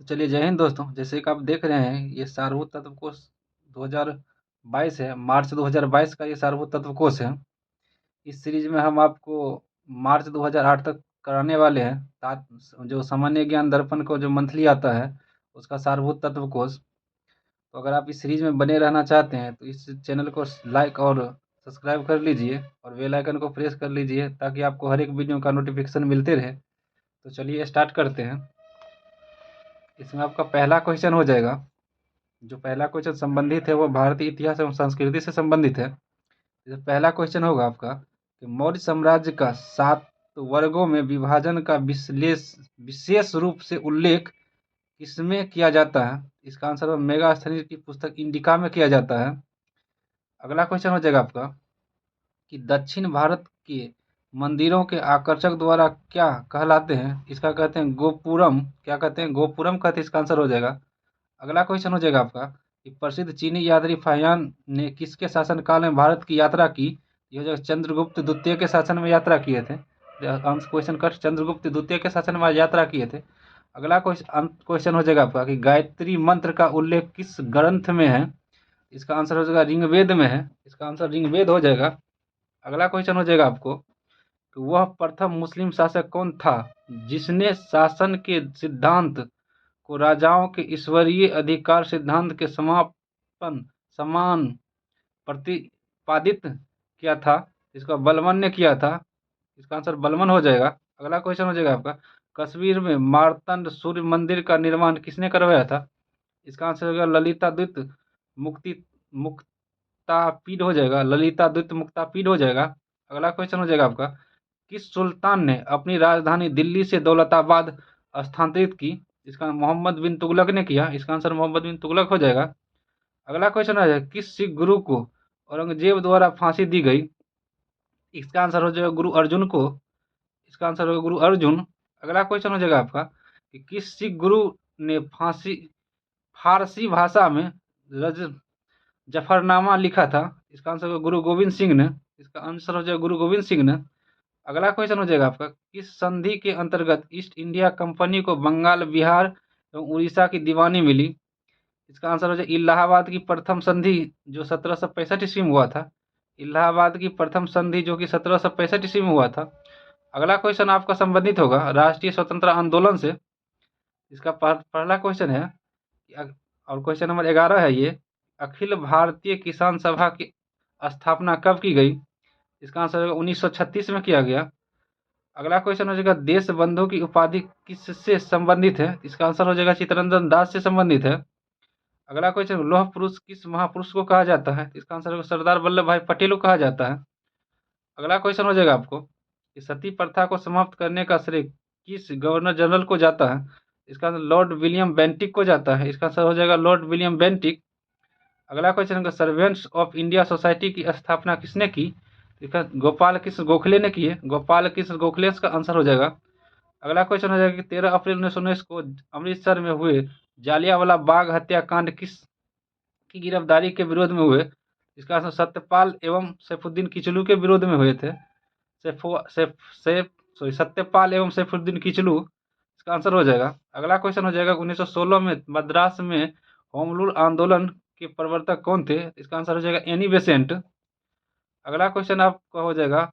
तो चलिए जय हिंद दोस्तों। जैसे कि आप देख रहे हैं ये सारभूत तत्व कोश 2022 है। मार्च 2022 का ये सारभूत तत्व कोश है। इस सीरीज में हम आपको मार्च 2008 तक कराने वाले हैं। जो सामान्य ज्ञान दर्पण को जो मंथली आता है उसका सारभूत तत्व कोश। तो अगर आप इस सीरीज में बने रहना चाहते हैं तो इस चैनल को लाइक और सब्सक्राइब कर लीजिए और बेल आइकन को प्रेस कर लीजिए ताकि आपको हर एक वीडियो का नोटिफिकेशन मिलते रहे। तो चलिए स्टार्ट करते हैं। इसमें आपका पहला क्वेश्चन हो जाएगा। जो पहला क्वेश्चन संबंधित है वो भारतीय इतिहास एवं संस्कृति से संबंधित है। जैसे पहला क्वेश्चन होगा आपका कि मौर्य साम्राज्य का 7 वर्गों में विभाजन का विशेष रूप से उल्लेख किसमें किया जाता है? इसका आंसर मेगास्थनीज की पुस्तक इंडिका में किया जाता है। अगला क्वेश्चन हो जाएगा आपका कि दक्षिण भारत के मंदिरों के आकर्षक द्वारा क्या कहलाते हैं? इसका कहते हैं गोपुरम। क्या कहते हैं? गोपुरम कहते हैं। इसका आंसर हो जाएगा। अगला क्वेश्चन हो जाएगा आपका कि प्रसिद्ध चीनी यात्री फाहियान ने किसके शासनकाल में भारत की यात्रा की? ये हो जाएगा चंद्रगुप्त द्वितीय के शासन में यात्रा किए थे। क्वेश्चन कट चंद्रगुप्त द्वितीय के शासन में यात्रा किए थे। अगला क्वेश्चन हो जाएगा आपका कि गायत्री मंत्र का उल्लेख किस ग्रंथ में है? इसका आंसर हो जाएगा ऋग्वेद में है। इसका आंसर ऋग्वेद हो जाएगा। अगला क्वेश्चन हो जाएगा आपको कि वह प्रथम मुस्लिम शासक कौन था जिसने शासन के सिद्धांत को राजाओं के ईश्वरीय अधिकार सिद्धांत के समान प्रतिपादित किया था? इसका बलबन ने किया था। इसका आंसर बलबन हो जाएगा। अगला क्वेश्चन हो जाएगा आपका कश्मीर में मार्तंड सूर्य मंदिर का निर्माण किसने करवाया था? इसका आंसर होगा ललिता द्वित मुक्तापीड हो जाएगा। ललिता द्वित मुक्तापीड हो जाएगा। अगला क्वेश्चन हो जाएगा आपका किस सुल्तान ने अपनी राजधानी दिल्ली से दौलताबाद स्थानांतरित की? इसका मोहम्मद बिन तुगलक ने किया। इसका आंसर मोहम्मद बिन तुगलक हो जाएगा। अगला क्वेश्चन आ जाएगा किस सिख गुरु को औरंगजेब द्वारा फांसी दी गई? इसका आंसर हो जाएगा गुरु अर्जुन को। इसका आंसर होगा गुरु अर्जुन। अगला क्वेश्चन हो जाएगा आपका कि किस सिख गुरु ने फारसी भाषा में जफरनामा लिखा था? इसका आंसर होगा गुरु गोविंद सिंह ने। इसका आंसर हो जाएगा गुरु गोविंद सिंह ने। अगला क्वेश्चन हो जाएगा आपका किस संधि के अंतर्गत ईस्ट इंडिया कंपनी को बंगाल, बिहार एवं उड़ीसा की दीवानी मिली? इसका आंसर हो जाएगा इलाहाबाद की प्रथम संधि जो 1765 ईस्वी में हुआ था। इलाहाबाद की प्रथम संधि जो कि 1765 ईस्वी में हुआ था। अगला क्वेश्चन आपका संबंधित होगा राष्ट्रीय स्वतंत्रता आंदोलन से। इसका पहला क्वेश्चन है और क्वेश्चन नंबर 11 है ये अखिल भारतीय किसान सभा की स्थापना कब की गई? इसका आंसर होगा 1936 में किया गया। अगला क्वेश्चन हो जाएगा देश बंधु की उपाधि किससे संबंधित है? इसका आंसर हो जाएगा चित्तरंजन दास से संबंधित है। अगला क्वेश्चन लौह पुरुष किस महापुरुष को कहा जाता है? इसका आंसर होगा सरदार वल्लभ भाई पटेल को कहा जाता है। अगला क्वेश्चन हो जाएगा आपको कि सती प्रथा को समाप्त करने का श्रेय किस गवर्नर जनरल को जाता है? इसका आंसर लॉर्ड विलियम बेंटिक को जाता है। इसका आंसर हो जाएगा लॉर्ड विलियम बेंटिक। अगला क्वेश्चन है सर्वेंट्स ऑफ इंडिया सोसाइटी की स्थापना किसने की? इसका गोपाल कृष्ण गोखले ने की है। गोपाल कृष्ण गोखले इसका आंसर हो जाएगा। अगला क्वेश्चन हो जाएगा कि 13 अप्रैल 1919 को अमृतसर में हुए जालियांवाला बाग हत्याकांड किस की गिरफ्तारी के विरोध में हुए? इसका आंसर सत्यपाल एवं सैफुद्दीन किचलू के विरोध में हुए थे। सत्यपाल एवं सैफुद्दीन किचलू इसका आंसर हो जाएगा। अगला क्वेश्चन हो जाएगा 1916 में मद्रास में होम रूल आंदोलन के प्रवर्तक कौन थे? इसका आंसर हो जाएगा एनी बेसेंट। अगला क्वेश्चन आपका हो जाएगा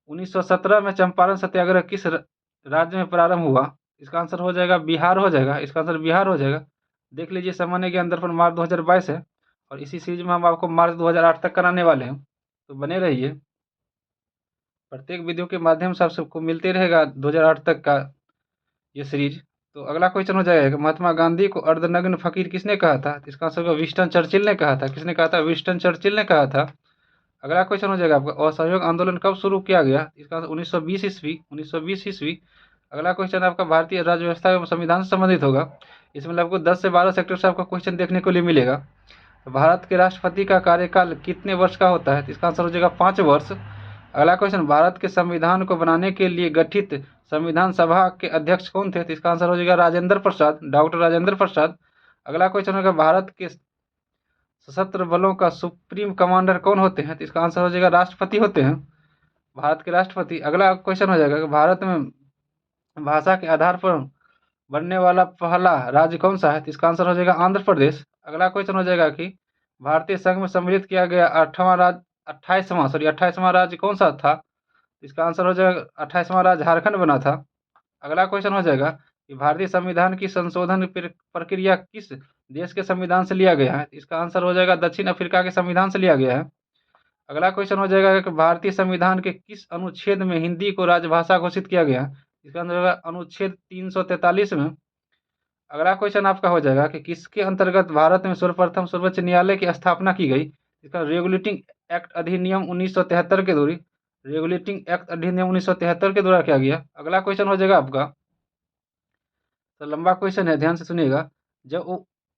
1917 में चंपारण सत्याग्रह किस राज्य में प्रारंभ हुआ? इसका आंसर हो जाएगा बिहार हो जाएगा। इसका आंसर बिहार हो जाएगा। देख लीजिए सामान्य ज्ञान दर्पण मार्च 2022 है और इसी सीरीज में हम आपको मार्च 2008 तक कराने वाले हैं। तो बने रहिए। प्रत्येक वीडियो के माध्यम से आप सबको मिलते रहेगा 2008 तक का ये सीरीज। तो अगला क्वेश्चन हो जाएगा महात्मा गांधी को अर्धनग्न फकीर किसने कहा था? इसका आंसर होगा विंस्टन चर्चिल ने कहा था। किसने कहा था? विंस्टन चर्चिल ने कहा था। अगला क्वेश्चन हो जाएगा आपका असहयोग आंदोलन कब शुरू किया गया? इसका आंसर 1920 ईस्वी। 1920 ईस्वी। अगला क्वेश्चन आपका भारतीय राज्य व्यवस्था एवं संविधान से संबंधित होगा। इसमें आपको 10 से 12 सेक्टर से आपका क्वेश्चन देखने को लिए मिलेगा। भारत के राष्ट्रपति का कार्यकाल कितने वर्ष का होता है? इसका आंसर हो जाएगा 5 वर्ष। अगला क्वेश्चन भारत के संविधान को बनाने के लिए गठित संविधान सभा के अध्यक्ष कौन थे? तो इसका आंसर हो जाएगा राजेंद्र प्रसाद, डॉक्टर राजेंद्र प्रसाद। अगला क्वेश्चन होगा भारत के सशस्त्र बलों का सुप्रीम कमांडर कौन होते हैं? तो इसका आंसर हो जाएगा राष्ट्रपति होते हैं, भारत के राष्ट्रपति। अगला क्वेश्चन हो जाएगा भारत में भाषा के आधार पर बनने वाला पहला राज्य कौन सा है? तो इसका आंसर हो जाएगा आंध्र प्रदेश। अगला क्वेश्चन हो जाएगा कि भारतीय संघ में सम्मिलित किया गया 28वां राज्य कौन सा था? इसका आंसर हो जाएगा 28वां राज्य झारखंड बना था। अगला क्वेश्चन हो जाएगा कि भारतीय संविधान की संशोधन प्रक्रिया किस देश के संविधान से लिया गया है? इसका आंसर हो जाएगा दक्षिण अफ्रीका के संविधान से लिया गया है। अगला क्वेश्चन हो जाएगा कि भारतीय संविधान के किस अनुच्छेद में हिंदी को राजभाषा घोषित किया गया है? इसका आंसर होगा अनुच्छेद 343 में। अगला क्वेश्चन आपका हो जाएगा कि किसके अंतर्गत भारत में सर्वप्रथम सर्वोच्च न्यायालय की स्थापना की गई? इसका रेगुलेटिंग एक्ट अधिनियम 1973 के द्वारा किया गया। अगला क्वेश्चन हो जाएगा आपका, तो लंबा क्वेश्चन है, ध्यान से सुनिएगा।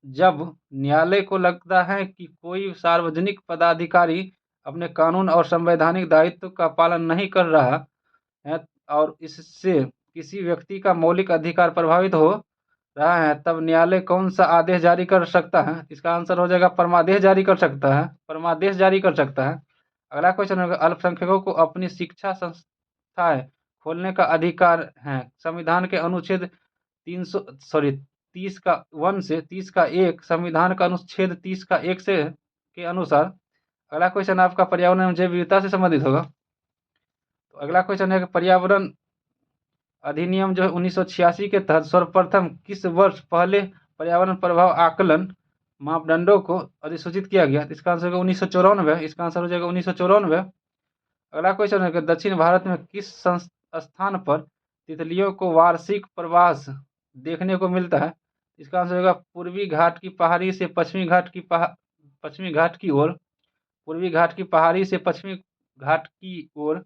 जब न्यायालय को लगता है कि कोई सार्वजनिक पदाधिकारी अपने कानून और संवैधानिक दायित्व का पालन नहीं कर रहा है और इससे किसी व्यक्ति का मौलिक अधिकार प्रभावित हो रहा है, तब न्यायालय कौन सा आदेश जारी कर सकता है? इसका आंसर हो जाएगा परमादेश जारी कर सकता है। परमादेश जारी कर सकता है। अगला क्वेश्चन होगा, अल्पसंख्यकों को अपनी शिक्षा संस्थाएं खोलने का अधिकार है संविधान के अनुच्छेद 30 का 1 से 30 का 1, संविधान का अनुच्छेद 30 का 1 से के अनुसार। अगला क्वेश्चन आपका पर्यावरण एवं जैव विविधता से संबंधित होगा। तो अगला क्वेश्चन है कि पर्यावरण अधिनियम जो है 1986 के तहत सर्वप्रथम किस वर्ष पहले पर्यावरण प्रभाव आकलन मापदंडों को अधिसूचित किया गया? इसका आंसर होगा 1994। इसका आंसर हो जाएगा 1994। अगला क्वेश्चन है कि दक्षिण भारत में किस स्थान पर तितलियों को वार्षिक प्रवास देखने को मिलता है? इसका आंसर होगा पूर्वी घाट की पहाड़ी से पश्चिमी घाट की ओर। पूर्वी घाट की पहाड़ी से पश्चिमी घाट की ओर।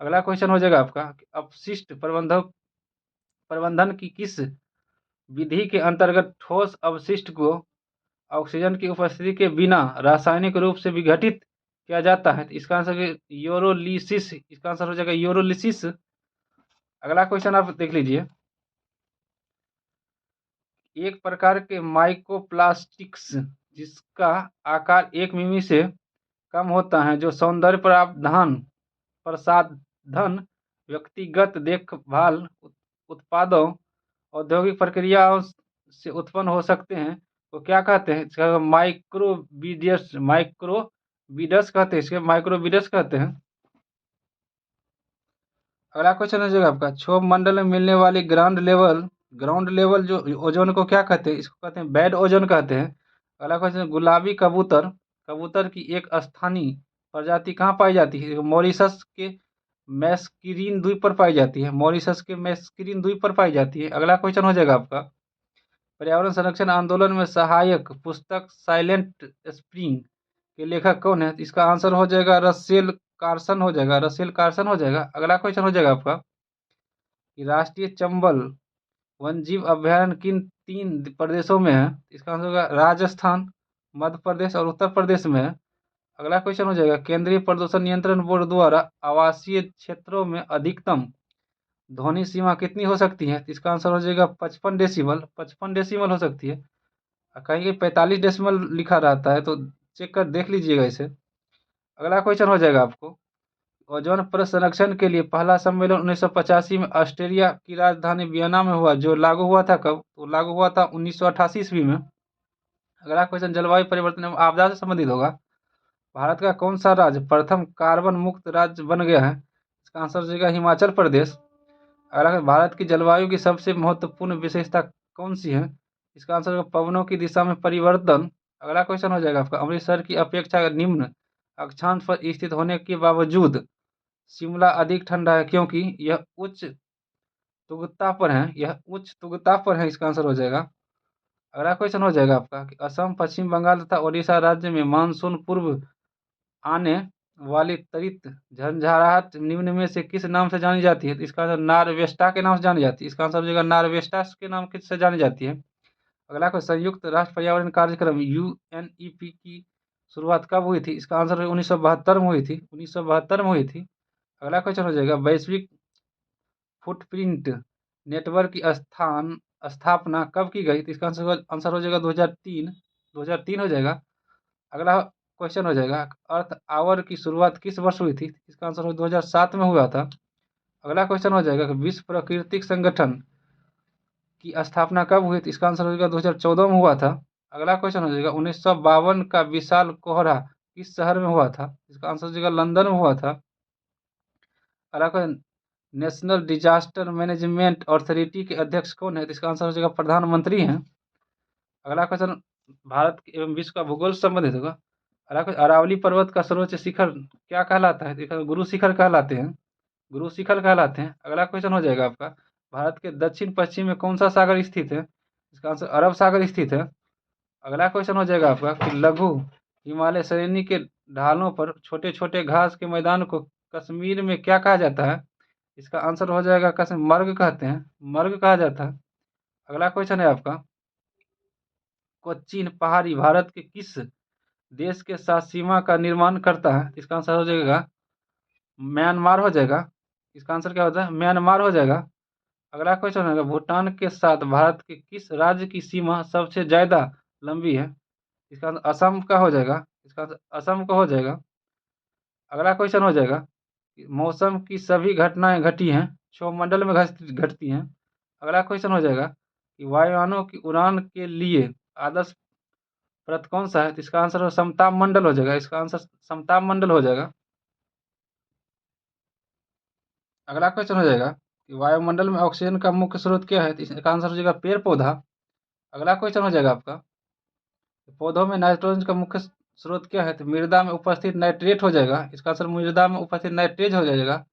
अगला क्वेश्चन हो जाएगा आपका, अपशिष्ट प्रबंधन की किस विधि के अंतर्गत ठोस अपशिष्ट को ऑक्सीजन की उपस्थिति के बिना रासायनिक रूप से विघटित किया जाता है? इसका आंसर यूरोलिसिस। इसका आंसर हो जाएगा यूरोलिसिस। अगला क्वेश्चन आप देख लीजिए, एक प्रकार के माइक्रोप्लास्टिक्स जिसका आकार 1 मिमी से कम होता है, जो सौंदर्य प्रसाधन, व्यक्तिगत देखभाल उत्पादों, औद्योगिक प्रक्रियाओं से उत्पन्न हो सकते हैं, तो क्या कहते हैं? इसका माइक्रोबीडस कहते हैं। इसके माइक्रोबीडस कहते हैं। अगला क्वेश्चन है जो आपका, क्षोभ मंडल में मिलने वाली ग्राउंड लेवल जो ओजोन को क्या कहते हैं? इसको कहते हैं बैड ओजोन कहते हैं। अगला क्वेश्चन, गुलाबी कबूतर की एक स्थानीय प्रजाति कहाँ पाई जाती है? मॉरिशस के मैस्किरीन द्वीप पर पाई जाती है। मॉरिशस के मैस्किरीन द्वीप पर पाई जाती है। अगला क्वेश्चन हो जाएगा आपका, पर्यावरण संरक्षण आंदोलन में सहायक पुस्तक साइलेंट स्प्रिंग के लेखक कौन है? इसका आंसर हो जाएगा रसेल कार्सन हो जाएगा। अगला क्वेश्चन हो जाएगा आपका कि राष्ट्रीय चंबल वन्यजीव अभयारण्य किन 3 प्रदेशों में है? इसका आंसर होगा राजस्थान, मध्य प्रदेश और उत्तर प्रदेश में है। अगला क्वेश्चन हो जाएगा, केंद्रीय प्रदूषण नियंत्रण बोर्ड द्वारा आवासीय क्षेत्रों में अधिकतम ध्वनि सीमा कितनी हो सकती है? इसका आंसर हो जाएगा 55 डेसिबल। 55 डेसिबल हो सकती है। कहीं कहीं 45 डेसिबल लिखा रहता है, तो चेक कर देख लीजिएगा इसे। अगला क्वेश्चन हो जाएगा आपको, ओजोन परत संरक्षण के लिए पहला सम्मेलन 1985 में ऑस्ट्रेलिया की राजधानी वियना में हुआ, जो लागू हुआ था कब? तो लागू हुआ था 1988 ईस्वी में। अगला क्वेश्चन जलवायु परिवर्तन एवं आपदा से संबंधित होगा। भारत का कौन सा राज्य प्रथम कार्बन मुक्त राज्य बन गया है? इसका आंसर हो जाएगा हिमाचल प्रदेश। अगला, भारत की जलवायु की सबसे महत्वपूर्ण विशेषता कौन सी है? इसका आंसर होगा पवनों की दिशा में परिवर्तन। अगला क्वेश्चन हो जाएगा आपका, अमृतसर की अपेक्षा निम्न अक्षांश पर स्थित होने के बावजूद शिमला अधिक ठंडा है क्योंकि यह उच्च तुगता पर है। इसका आंसर हो जाएगा। अगला क्वेश्चन हो जाएगा आपका कि असम, पश्चिम बंगाल तथा ओडिशा राज्य में मानसून पूर्व आने वाली त्वरित झंझाहट निम्न में से किस नाम से जानी जाती है? तो इसका आंसर नारवेस्टा के नाम से जानी जाती है। इसका आंसर हो जाएगा नारवेस्टा के नाम से जानी जाती है। अगला क्वेश्चन, संयुक्त राष्ट्र पर्यावरण कार्यक्रम यूएनईपी की शुरुआत कब हुई थी? इसका आंसर 1972 में हुई थी। 1972 में हुई थी। अगला क्वेश्चन हो जाएगा, वैश्विक फुटप्रिंट नेटवर्क की स्थापना कब की गई? तो इसका आंसर हो जाएगा 2003 हो जाएगा। अगला क्वेश्चन हो जाएगा, अर्थ आवर की शुरुआत किस वर्ष हुई थी? इसका आंसर 2007 में हुआ था। अगला क्वेश्चन हो जाएगा, विश्व प्राकृतिक संगठन की स्थापना कब हुई? तो इसका आंसर हो जाएगा 2014 में हुआ था। अगला क्वेश्चन हो जाएगा 1952 का विशाल कोहरा किस शहर में हुआ था? इसका आंसर हो जाएगा लंदन में हुआ था। अगला question, national disaster management authority के अध्यक्ष कौन है? तो इसका आंसर हो जाएगा प्रधानमंत्री हैं। अगला क्वेश्चन भारत एवं विश्व का भूगोल से संबंधित होगा। अगला क्वेश्चन, अरावली पर्वत का सर्वोच्च शिखर क्या कहलाता है? देखो, गुरु शिखर कहलाते हैं, गुरु शिखर कहलाते हैं। अगला क्वेश्चन हो जाएगा आपका, भारत के दक्षिण पश्चिम में कौन सा सागर स्थित है? इसका आंसर अरब सागर स्थित है। अगला क्वेश्चन हो जाएगा आपका कि लघु हिमालय श्रेणी के ढालों पर छोटे छोटे घास के मैदान को कश्मीर में क्या कहा जाता है? इसका आंसर हो जाएगा कश्मीर मर्ग कहते हैं, मर्ग कहा जाता है। अगला क्वेश्चन है आपका, कोच्चिन पहाड़ी भारत के किस देश के साथ सीमा का निर्माण करता है? इसका आंसर हो जाएगा म्यांमार हो जाएगा। इसका आंसर क्या होता है? म्यांमार हो जाएगा। अगला क्वेश्चन होगा, भूटान के साथ भारत के किस राज्य की सीमा सबसे ज्यादा लंबी है? इसका आंसर असम का हो जाएगा। इसका आंसर असम का हो जाएगा। अगला क्वेश्चन हो जाएगा, मौसम की सभी घटनाएं घटी हैं क्षोभमंडल में घटती हैं। अगला क्वेश्चन हो जाएगा कि वायुयानों की उड़ान के लिए आदर्श पृथ्वी कौन सा है? तो इसका आंसर हो समताप मंडल हो जाएगा। इसका आंसर समताप मंडल हो जाएगा। अगला क्वेश्चन हो जाएगा कि वायुमंडल में ऑक्सीजन का मुख्य स्रोत क्या है? तो इसका आंसर हो जाएगा पेड़ पौधा। अगला क्वेश्चन हो जाएगा आपका, पौधों में नाइट्रोजन का मुख्य स्रोत क्या है? तो मृदा में उपस्थित नाइट्रेट हो जाएगा। इसका आंसर मृदा में उपस्थित नाइट्रेज हो जाएगा,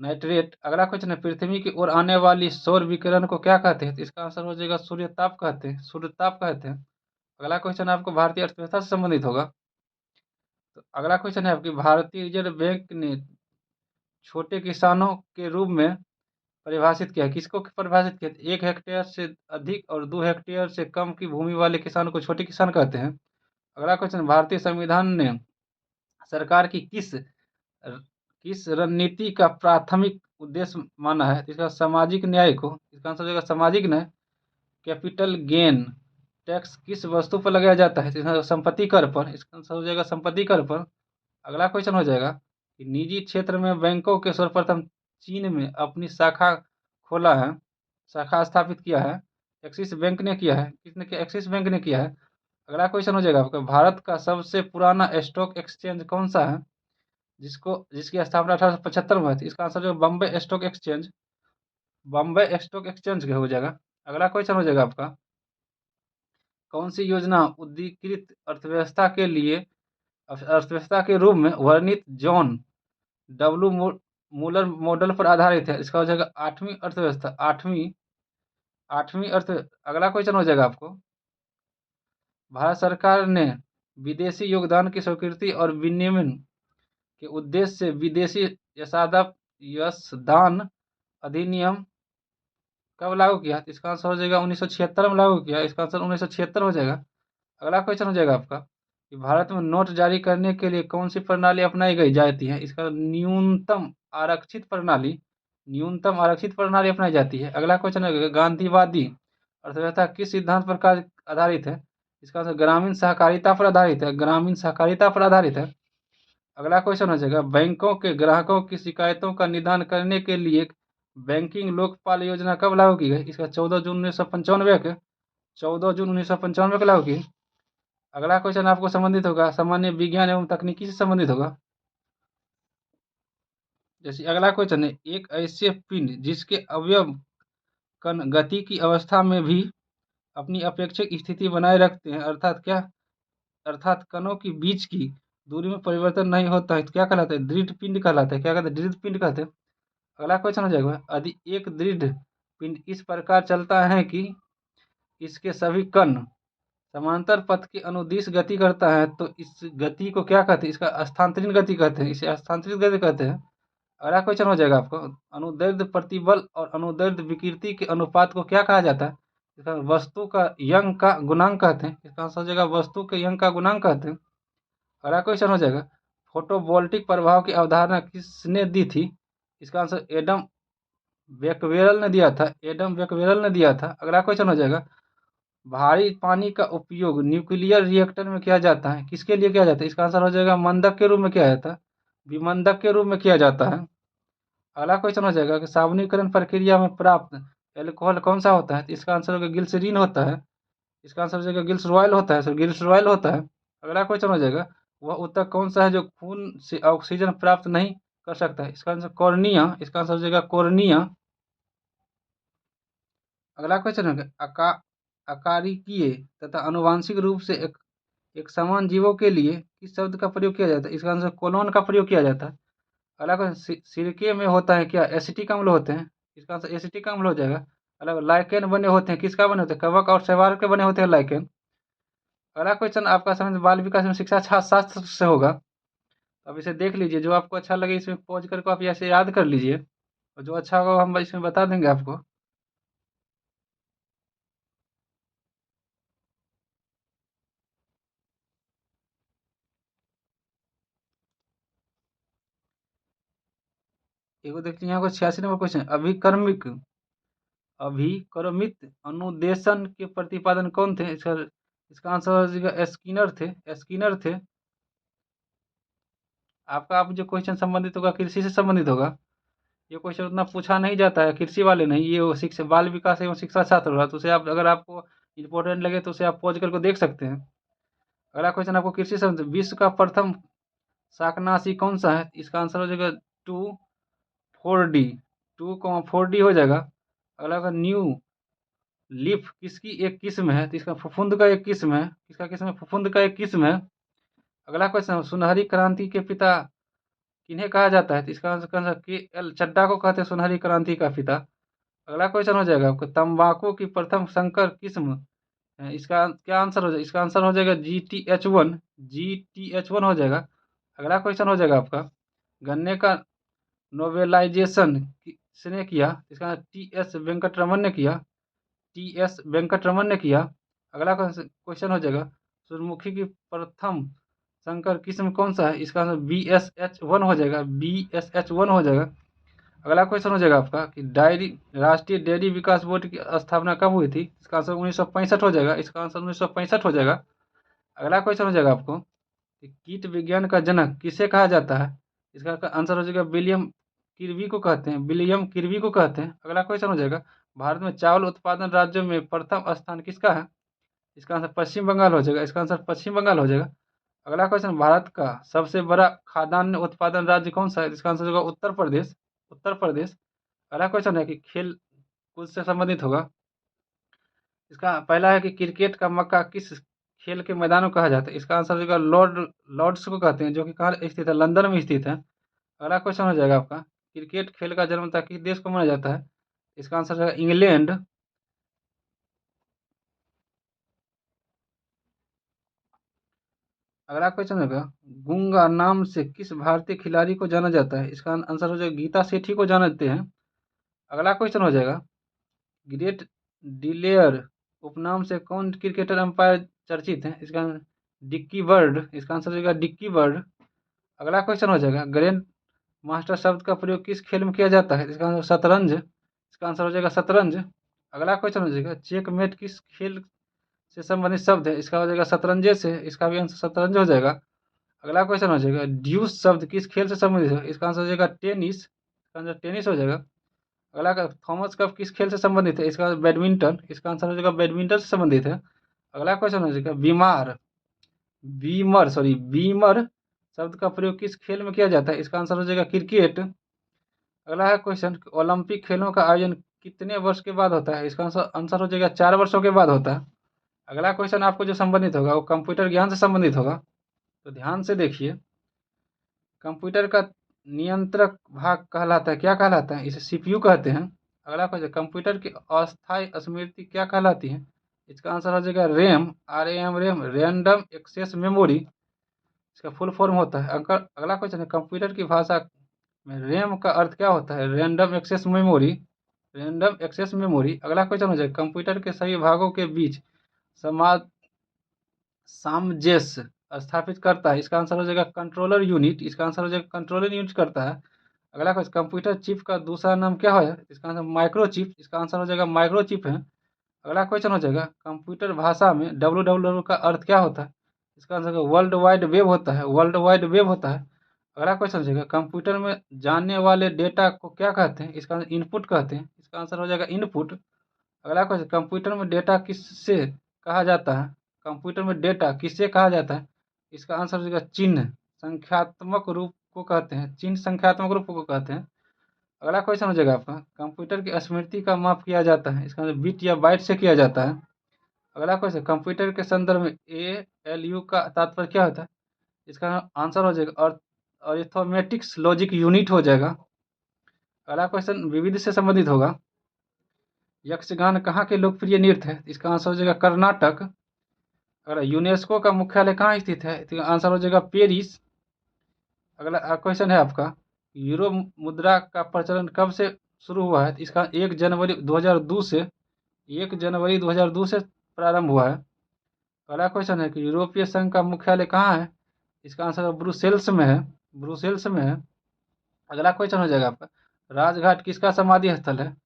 नाइट्रेट। अगला क्वेश्चन है, पृथ्वी की ओर आने वाली सौर विकिरण को क्या कहते हैं? तो इसका आंसर हो जाएगा सूर्यताप कहते हैं, सूर्यताप कहते हैं। अगला क्वेश्चन आपको भारतीय अर्थव्यवस्था से संबंधित होगा। तो अगला क्वेश्चन है आपकी, भारतीय रिजर्व बैंक ने छोटे किसानों के रूप में परिभाषित किया है, किसको परिभाषित किया? 1 हेक्टेयर से अधिक और 2 हेक्टेयर से कम की भूमि वाले किसान को छोटे किसान कहते हैं। अगला क्वेश्चन, भारतीय संविधान ने सरकार की किस रणनीति का प्राथमिक उद्देश्य माना है? इसका सामाजिक न्याय को। इसका आंसर हो जाएगा सामाजिक न्याय। कैपिटल गेन टैक्स किस वस्तु पर लगाया जाता है? तो इसका संपत्ति कर पर। इसका आंसर हो जाएगा संपत्ति कर पर। अगला क्वेश्चन हो जाएगा कि निजी क्षेत्र में बैंकों के सर्वप्रथम चीन में अपनी शाखा खोला है, शाखा स्थापित किया है, एक्सिस बैंक ने किया है। किसने किया? एक्सिस बैंक ने किया है। अगला क्वेश्चन हो जाएगा आपका, भारत का सबसे पुराना स्टॉक एक्सचेंज कौन सा है, जिसकी स्थापना 1875 में हुई थी? इसका आंसर जो Bombay stock exchange, Bombay stock exchange हो जाएगा। अगला क्वेश्चन हो जाएगा आपका, कौन सी योजना उद्धृत अर्थव्यवस्था के रूप में वर्णित जॉन डब्ल्यू मूलर मॉडल पर आधारित है? इसका हो जाएगा आठवीं अर्थव्यवस्था, आठवीं आठवीं अर्थ। अगला क्वेश्चन हो जाएगा आपको, भारत सरकार ने विदेशी योगदान की स्वीकृति और विनियमन के उद्देश्य से विदेशी यशदान अधिनियम कब लागू किया? तो इसका आंसर हो जाएगा 1976 में लागू किया। इसका आंसर 1976 हो जाएगा। अगला क्वेश्चन हो जाएगा आपका कि भारत में नोट जारी करने के लिए कौन सी प्रणाली अपनाई गई जाती है? इसका न्यूनतम आरक्षित प्रणाली, न्यूनतम आरक्षित प्रणाली अपनाई जाती है। अगला क्वेश्चन है, गांधीवादी अर्थव्यवस्था किस सिद्धांत पर आधारित है? इसका आंसर ग्रामीण सहकारिता पर आधारित है, ग्रामीण सहकारिता पर आधारित है। अगला क्वेश्चन हो जाएगा, बैंकों के ग्राहकों की शिकायतों का निदान करने के लिए बैंकिंग लोकपाल योजना कब लागू की गई? इसका 14 जून 1995 के 14 जून 1995 को लागू की। अगला क्वेश्चन आपको संबंधित होगा सामान्य विज्ञान एवं तकनीकी से संबंधित होगा। जैसे अगला क्वेश्चन है, एक ऐसे पिंड जिसके अवयव कण गति की अवस्था में भी अपनी अपेक्षित स्थिति बनाए रखते हैं, अर्थात क्या? अर्थात कणों के बीच की दूरी में परिवर्तन नहीं होता है, तो क्या कहलाता है? दृढ़ पिंड कहलाता है। क्या कहते हैं? दृढ़ पिंड कहते हैं। अगला क्वेश्चन हो जाएगा, यदि एक दृढ़ पिंड इस प्रकार चलता है कि इसके सभी कण समांतर पथ के अनुदिश गति करता है, तो इस गति को क्या कहते हैं? इसका स्थानांतरित गति कहते हैं, इसे स्थानांतरित गति कहते हैं। अगला क्वेश्चन हो जाएगा आपको, अनुदैर्ध्य प्रतिबल और अनुदैर्ध्य विकृति के अनुपात को क्या कहा जाता है? इसका वस्तु का यंग का गुणांक कहते हैं। इसका आंसर हो जाएगा वस्तु के यंग का गुणांक कहते हैं। अगला क्वेश्चन हो जाएगा, फोटोवोल्टिक प्रभाव की अवधारणा किसने दी थी? इसका आंसर एडम बेकवेरल ने दिया था, एडम बेकवेरल ने दिया था। अगला क्वेश्चन हो जाएगा, भारी पानी का उपयोग न्यूक्लियर रिएक्टर में किया जाता है, किसके लिए किया जाता है? इसका आंसर हो जाएगा मंदक के रूप में किया जाता है, विमंदक के रूप में किया जाता है। अगला क्वेश्चन हो जाएगा कि सावनीकरण प्रक्रिया में प्राप्त एल्कोहल कौन सा होता है? तो इसका आंसर होगा ग्लिसरीन होता है। इसका आंसर हो जाएगा गिल्स रॉयल होता है सर, गिल्स रॉयल होता है। अगला क्वेश्चन हो जाएगा, वह ऊतक कौन सा है जो खून से ऑक्सीजन प्राप्त नहीं कर सकता है? इसका आंसर कॉर्निया, इसका आंसर हो जाएगा कॉर्निया। अगला क्वेश्चन है अकारिकीय तथा आनुवांशिक रूप से एक समान जीवों के लिए किस शब्द का प्रयोग किया जाता है? इसका आंसर कोलोन का प्रयोग किया जाता है। अगला क्वेश्चन सिरके में होता है क्या? एसिटिक अम्ल होते हैं। इसका आंसर एसिटिक अम्ल हो जाएगा। अलग लाइकेन बने होते हैं, किसका बने होते हैं? कवक और शैवाल के बने होते हैं लाइकेन। अगला क्वेश्चन आपका समझ बाल विकास एवं शिक्षा शास्त्र से होगा। अब इसे देख लीजिए, जो आपको अच्छा लगे इसमें पहुंच करके आप ऐसे याद कर लीजिए, और जो अच्छा होगा हम इसमें बता देंगे आपको। एगो देखिए यहाँ को 86 नंबर क्वेश्चन, अभिकर्मित अनुदेशन के प्रतिपादन कौन थे? इसका आंसर हो जाएगा स्किनर थे। आपका आप जो क्वेश्चन संबंधित होगा कृषि से संबंधित होगा। ये क्वेश्चन उतना पूछा नहीं जाता है, कृषि वाले नहीं, ये शिक्षा बाल विकास एवं शिक्षा छात्र होगा, तो उसे आप अगर आपको इम्पोर्टेंट लगे तो उसे आप पहुंच करके देख सकते हैं। अगला क्वेश्चन आपको कृषि से विश्व का प्रथम शाकनाशी कौन सा है? इसका आंसर हो जाएगा 2,4-D, 2,4-D हो जाएगा। अगला का न्यू लीफ किसकी एक किस्म है? तो इसका फफूंद का एक किस्म है। किसका किस्म है? फफूंद का एक किस्म है। अगला क्वेश्चन, सुनहरी क्रांति के पिता किन्हें कहा जाता है? तो इसका आंसर के.एल. चड्डा को कहते हैं सुनहरी क्रांति का पिता। अगला क्वेश्चन हो जाएगा आपको, तंबाकू की प्रथम संकर किस्म इसका क्या आंसर हो जाएगा? इसका आंसर हो जाएगा GTH1 हो जाएगा। अगला क्वेश्चन हो जाएगा आपका, गन्ने का नोवेलाइजेशन किसने किया? इसका टी एस वेंकटरमन ने किया। अगला क्वेश्चन हो जाएगा, सूर्यमुखी की प्रथम संकर किस्म कौन सा है? इसका आंसर BSH1 हो जाएगा, BSH1 हो जाएगा। अगला क्वेश्चन हो जाएगा आपका कि राष्ट्रीय डेयरी विकास बोर्ड की स्थापना कब हुई थी? इसका आंसर 1965 हो जाएगा। इसका आंसर 1965 हो जाएगा। अगला क्वेश्चन हो जाएगा आपको कि कीट विज्ञान का जनक किसे कहा जाता है? इसका आंसर हो जाएगा विलियम किर्वी को कहते हैं, विलियम किर्वी को कहते हैं। अगला क्वेश्चन हो जाएगा, भारत में चावल उत्पादन राज्यों में प्रथम स्थान किसका है? इसका आंसर पश्चिम बंगाल हो जाएगा। इसका आंसर पश्चिम बंगाल हो जाएगा। अगला क्वेश्चन, भारत का सबसे बड़ा खाद्यान्न उत्पादन राज्य कौन सा है? इसका आंसर होगा उत्तर प्रदेश, उत्तर प्रदेश। अगला क्वेश्चन है कि खेल कूद से संबंधित होगा। इसका पहला है कि क्रिकेट का मक्का किस खेल के मैदान को कहा जाता है? इसका आंसर होगा लॉर्ड्स को कहते हैं, जो कि कहाँ स्थित है? लंदन में स्थित है। अगला क्वेश्चन हो जाएगा आपका, क्रिकेट खेल का जन्म किस देश को माना जाता है? इसका आंसर है इंग्लैंड। अगला क्वेश्चन होगा, गूंगा नाम से किस भारतीय खिलाड़ी को जाना जाता है? इसका आंसर हो जाएगा गीता सेठी को जानते हैं। अगला क्वेश्चन हो जाएगा, ग्रेट डिलेयर उपनाम से कौन क्रिकेटर अंपायर चर्चित है? इसका डिक्की बर्ड, इसका आंसर हो जाएगा डिक्की बर्ड। अगला क्वेश्चन हो जाएगा, ग्रैंड मास्टर शब्द का प्रयोग किस खेल में किया जाता है? इसका आंसर शतरंज, इसका आंसर हो जाएगा शतरंज। अगला क्वेश्चन हो जाएगा, चेकमेट किस खेल से संबंधित शब्द है? इसका हो जाएगा शतरंजे से, इसका भी आंसर शतरंज हो जाएगा। अगला क्वेश्चन हो जाएगा, ड्यूस शब्द किस खेल से संबंधित है? इसका आंसर हो जाएगा टेनिस, इसका आंसर टेनिस हो जाएगा। अगला का थॉमस कप किस खेल से संबंधित है? इसका बैडमिंटन, इसका आंसर हो जाएगा बैडमिंटन से संबंधित है। अगला क्वेश्चन हो जाएगा, बीमर शब्द का प्रयोग किस खेल में किया जाता है? इसका आंसर हो जाएगा क्रिकेट। अगला है क्वेश्चन, ओलंपिक खेलों का आयोजन कितने वर्ष के बाद होता है? इसका आंसर हो जाएगा 4 वर्षों के बाद होता है। अगला क्वेश्चन आपको जो संबंधित होगा वो कंप्यूटर ज्ञान से संबंधित होगा, तो ध्यान से देखिए। कंप्यूटर का नियंत्रक भाग कहलाता है, क्या कहलाता है? इसे सीपीयू कहते हैं। अगला क्वेश्चन, कंप्यूटर की अस्थायी स्मृति क्या कहलाती है? इसका आंसर हो जाएगा RAM, RAM, random access memory, इसका फुल फॉर्म होता है। अगला क्वेश्चन है, कंप्यूटर की भाषा में रैम का अर्थ क्या होता है? Random access memory, random access memory. अगला क्वेश्चन हो जाएगा, कंप्यूटर के सभी भागों के बीच समाज सामंजस्य स्थापित करता है? इसका आंसर हो जाएगा कंट्रोलर यूनिट, इसका आंसर हो जाएगा कंट्रोलर यूनिट करता है। अगला क्वेश्चन, कंप्यूटर चिप का दूसरा नाम क्या है? इसका आंसर माइक्रो चिप, इसका आंसर हो जाएगा माइक्रो चिप है। अगला क्वेश्चन हो जाएगा, कंप्यूटर भाषा में www का अर्थ क्या होता है? इसका आंसर वर्ल्ड वाइड वेब होता है, वर्ल्ड वाइड वेब होता है। अगला क्वेश्चन समझिएगा, कंप्यूटर में जाने वाले डेटा को क्या कहते हैं? इसका इनपुट कहते हैं। इसका आंसर हो जाएगा इनपुट। अगला क्वेश्चन, कंप्यूटर में डेटा किससे कहा जाता है? कंप्यूटर में डेटा किससे कहा जाता है? इसका आंसर हो जाएगा चिन्ह, संख्यात्मक रूप को कहते हैं। चिन्ह संख्यात्मक रूप को कहते हैं। अगला क्वेश्चन हो जाएगा आपका, कंप्यूटर की स्मृति का माप किया जाता है। इसका आंसर बिट या बाइट से किया जाता है। अगला क्वेश्चन, कंप्यूटर के संदर्भ में ALU का तात्पर्य क्या होता है? इसका आंसर हो जाएगा अरिथमेटिक्स लॉजिक यूनिट हो जाएगा। अगला क्वेश्चन विविध से संबंधित होगा। यक्षगान कहाँ के लोकप्रिय नृत्य है? इसका आंसर हो जाएगा कर्नाटक। अगला, यूनेस्को का मुख्यालय कहाँ स्थित है? इसका आंसर हो जाएगा पेरिस। अगला क्वेश्चन है आपका, यूरो मुद्रा का प्रचलन कब से शुरू हुआ है? इसका 1 जनवरी 2002 से 1 जनवरी 2002 से प्रारंभ हुआ है। अगला क्वेश्चन है कि यूरोपीय संघ का मुख्यालय कहाँ है? इसका आंसर ब्रुसेल्स में है। ब्रुसेल्स में है। अगला क्वेश्चन हो जाएगा आपका, राजघाट किसका समाधि स्थल है?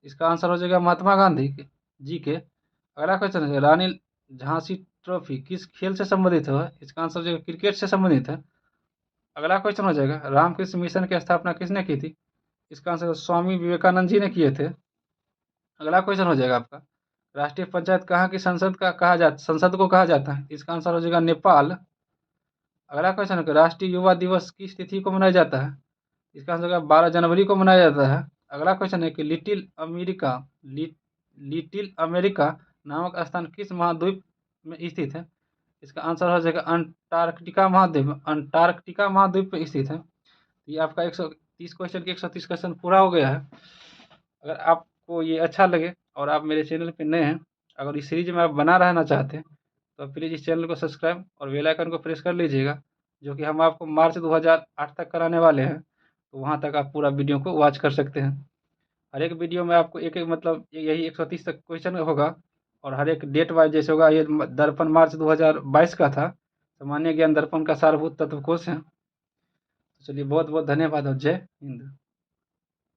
इसका आंसर हो जाएगा महात्मा गांधी जी के। अगला क्वेश्चन है, रानी झांसी ट्रॉफी किस खेल से संबंधित है? इसका आंसर हो जाएगा क्रिकेट से संबंधित है। अगला क्वेश्चन हो जाएगा, रामकृष्ण मिशन की स्थापना किसने की थी? इसका आंसर स्वामी विवेकानंद जी ने किए थे। अगला क्वेश्चन हो जाएगा आपका, राष्ट्रीय पंचायत कहाँ की संसद को कहा जाता है? इसका आंसर हो जाएगा नेपाल। अगला क्वेश्चन है, राष्ट्रीय युवा दिवस किस तिथि को मनाया जाता है? इसका आंसर होगा 12 जनवरी को मनाया जाता है। अगला क्वेश्चन है कि लिटिल अमेरिका नामक स्थान किस महाद्वीप में स्थित है? इसका आंसर हो जाएगा अंटार्कटिका महाद्वीप में स्थित है। ये आपका 130 क्वेश्चन के 130 क्वेश्चन पूरा हो गया है। अगर आपको ये अच्छा लगे और आप मेरे चैनल पे नए हैं, अगर इस सीरीज में आप बना रहना चाहते हैं, तो प्लीज़ इस चैनल को सब्सक्राइब और बेल आइकन को प्रेस कर लीजिएगा, जो कि हम आपको मार्च 2008 तक कराने वाले हैं। तो वहाँ तक आप पूरा वीडियो को वॉच कर सकते हैं। हर एक वीडियो में आपको एक मतलब यही 130 तक क्वेश्चन होगा, और हर एक डेट वाइज जैसे होगा। ये दर्पण मार्च 2022 का था। सामान्य ज्ञान दर्पण का सारभूत तत्वकोश है। तो चलिए, बहुत बहुत धन्यवाद और जय हिंद।